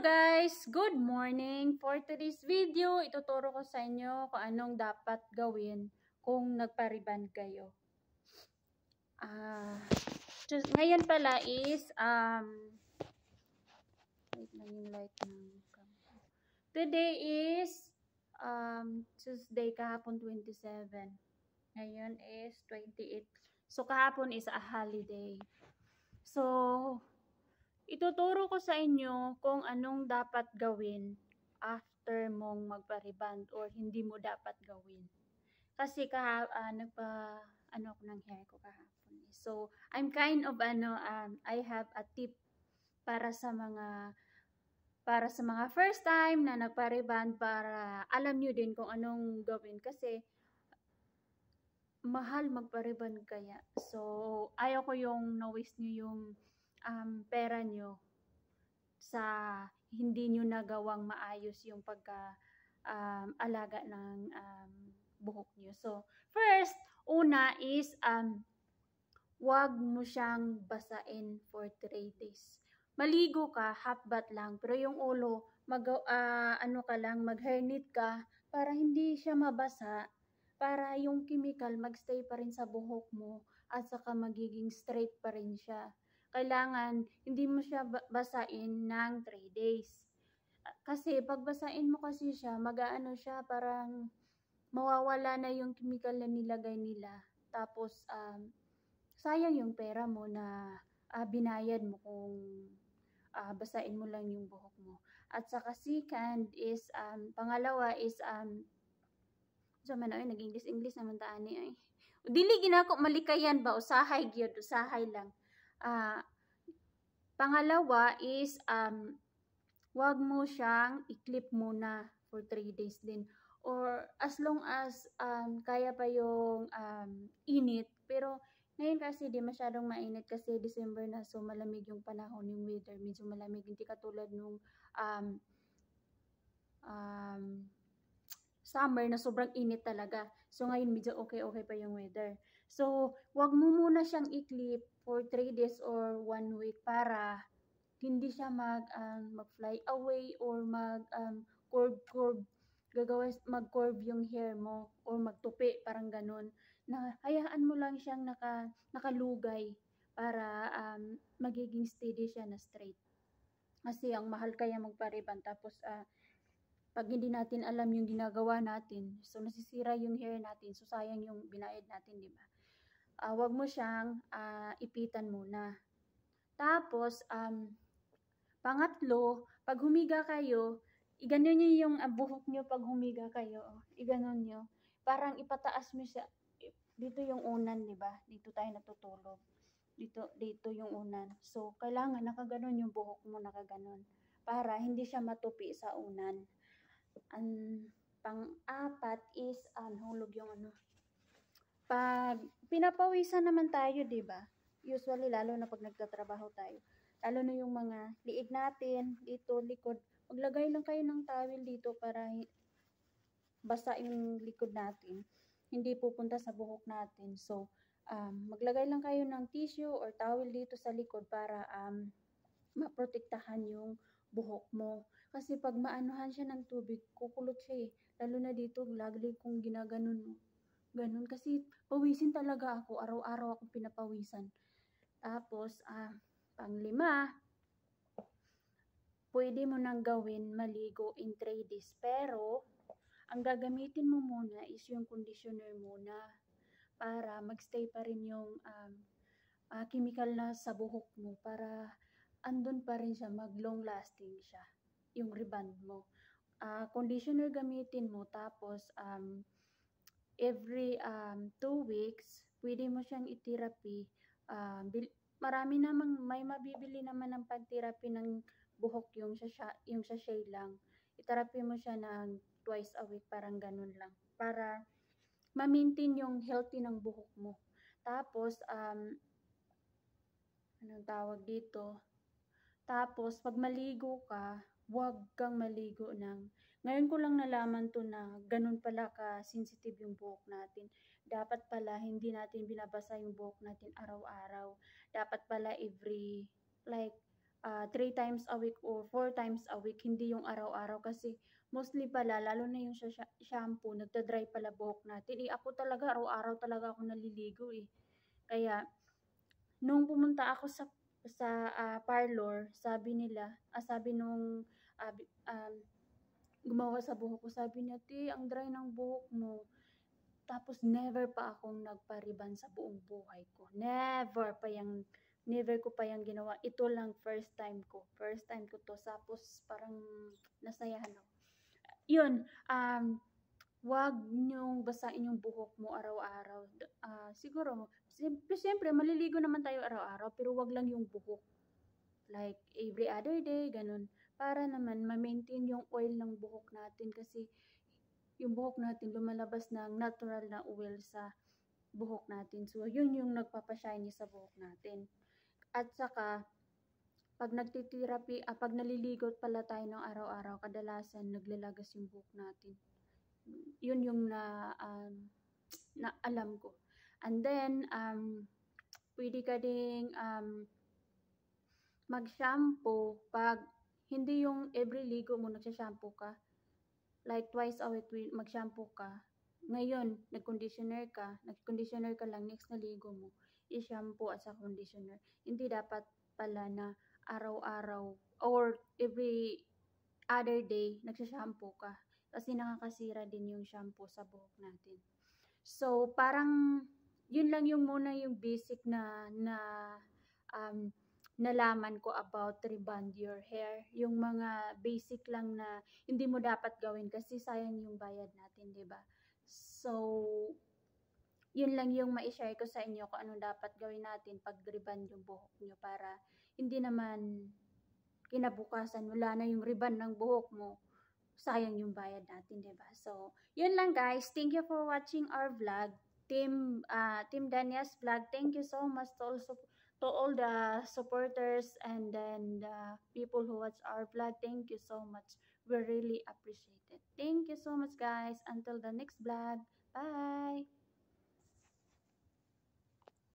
guys! Good morning! For today's video, ituturo ko sa inyo kung anong dapat gawin kung nagpa-reband kayo. Ngayon pala is, wait lang yung light ng camera. Today is, Tuesday, kahapon 27. Ngayon is 28. So, kahapon is a holiday. So, ituturo ko sa inyo kung anong dapat gawin after mong magpa-reband or hindi mo dapat gawin. Kasi ano ako ng hair ko kahapon. So, I'm kind of I have a tip para sa mga first time na nagpa-reband para alam nyo din kung anong gawin kasi mahal magpa-reband kaya. So, ayaw ko yung na-waste nyo yung pera nyo sa hindi nyo nagawang maayos yung alaga ng buhok nyo. So, first, una is wag mo siyang basain for 3 days. Maligo ka, half bath lang, pero yung ulo, mag-hair knit ka para hindi siya mabasa, para yung chemical magstay pa rin sa buhok mo at saka magiging straight pa rin siya. Kailangan hindi mo siya basain ng 3 days. Kasi pag basain mo kasi siya, mag-aano siya, parang mawawala na yung chemical na nilagay nila. Tapos sayang yung pera mo na binayad mo kung basain mo lang yung buhok mo. At saka second is, pangalawa is, nag-English naman taani ay. Dili ginako malikayan ba, usahay gyud, usahay lang. Pangalawa is, wag mo siyang i-clip muna for 3 days din. Or as long as kaya pa yung init. Pero ngayon kasi di masyadong mainit kasi December na, so malamig yung panahon, yung weather. Medyo malamig, hindi katulad nung summer na sobrang init talaga. So ngayon medyo okay pa yung weather. So wag mo muna siyang i-clip for 3 days or 1 week para hindi siya mag-fly away or mag-curve yung hair mo or magtupi, parang ganun. Na hayaan mo lang siyang nakalugay para magiging steady siya na straight. Kasi ang mahal kaya magpa-reband tapos pag hindi natin alam yung ginagawa natin, so nasisira yung hair natin, so sayang yung binayad natin, di ba? Wag mo siyang ipitan muna. Tapos, pangatlo, pag humiga kayo, iganon nyo yung buhok nyo pag humiga kayo. Iganon nyo. Parang ipataas mo siya. Dito yung unan, di ba? Dito tayo natutulog. Dito yung unan. So, kailangan nakaganon yung buhok mo, nakaganon. Para hindi siya matupi sa unan. Pang-apat is, hulog yung pag pinapawisan naman tayo, di ba? Usually, lalo na pag nagtatrabaho tayo. Lalo na yung mga liig natin, dito, likod. Maglagay lang kayo ng towel dito para basa yung likod natin. Hindi pupunta sa buhok natin. So, maglagay lang kayo ng tissue or towel dito sa likod para maprotektahan yung buhok mo. Kasi pag maanuhan siya ng tubig, kukulot siya eh. Lalo na dito, lagi kong ginaganon mo. Ganun. Kasi pawisin talaga ako. Araw-araw akong pinapawisan. Tapos, pang-5, pwede mo nang gawin maligo in 3 days. Pero, ang gagamitin mo muna is yung conditioner muna. Para magstay pa rin yung chemical na sa buhok mo. Para andun pa rin siya, mag-long lasting siya. Yung reband mo. Conditioner gamitin mo, tapos every 2 weeks, pwede mo siyang i-therapy. Marami namang, may mabibili naman ng pag-therapy ng buhok, yung sachet lang. I-therapy mo siya ng twice a week, parang ganun lang. Para ma-maintain yung healthy ng buhok mo. Tapos, anong tawag dito? Tapos, pag maligo ka, huwag kang maligo ng, ngayon ko lang nalaman to na ganun pala ka-sensitive yung buhok natin. Dapat pala, hindi natin binabasa yung buhok natin araw-araw. Dapat pala every, like, 3 times a week or 4 times a week, hindi yung araw-araw kasi mostly pala lalo na yung sa shampoo nagda-dry pala buhok natin. Ako talaga araw-araw talaga ako naliligo, Kaya nung pumunta ako sa parlor, sabi nung, ah, bi gumawa sa buhok ko, sabi niya, "Te, ang dry ng buhok mo." Tapos never pa akong nagpa-rebond sa buong buhay ko. Never ko pa yang ginawa. Ito lang first time ko. First time ko 'to. Tapos parang nasayahan ako. 'Yun, wag niyong basain yung buhok mo araw-araw. Siguro siyempre maliligo naman tayo araw-araw pero wag lang yung buhok. Like every other day, ganun. Para naman ma-maintain yung oil ng buhok natin kasi yung buhok natin lumalabas ng natural na oil sa buhok natin. So, yun yung nagpapa-shiny sa buhok natin. At saka, pag naliligot pala tayo ng araw-araw, kadalasan naglalagas yung buhok natin. Yun yung na alam ko. And then, pwede ka ding mag-shampoo pag hindi yung every ligo mo nagsha-shampoo ka. Like twice a week mag-shampoo ka. Ngayon, nag-conditioner ka lang, next na ligo mo, i-shampoo at sa conditioner. Hindi dapat pala na araw-araw or every other day nagsha-shampoo ka. Kasi nakakasira din yung shampoo sa buhok natin. So, parang yun lang yung muna yung basic um, nalaman ko about rebond your hair. Yung mga basic lang na hindi mo dapat gawin kasi sayang yung bayad natin, 'di ba? So, yun lang yung mai-share ko sa inyo kung anong dapat gawin natin pag rebond yung buhok nyo para hindi naman kinabukasan wala na yung rebond ng buhok mo. Sayang yung bayad natin, 'di ba? So, yun lang guys. Thank you for watching our vlog. Team Dania's vlog. Thank you so much to all the supporters and then the people who watch our vlog. Thank you so much. We really appreciate it. Thank you so much guys. Until the next vlog. Bye.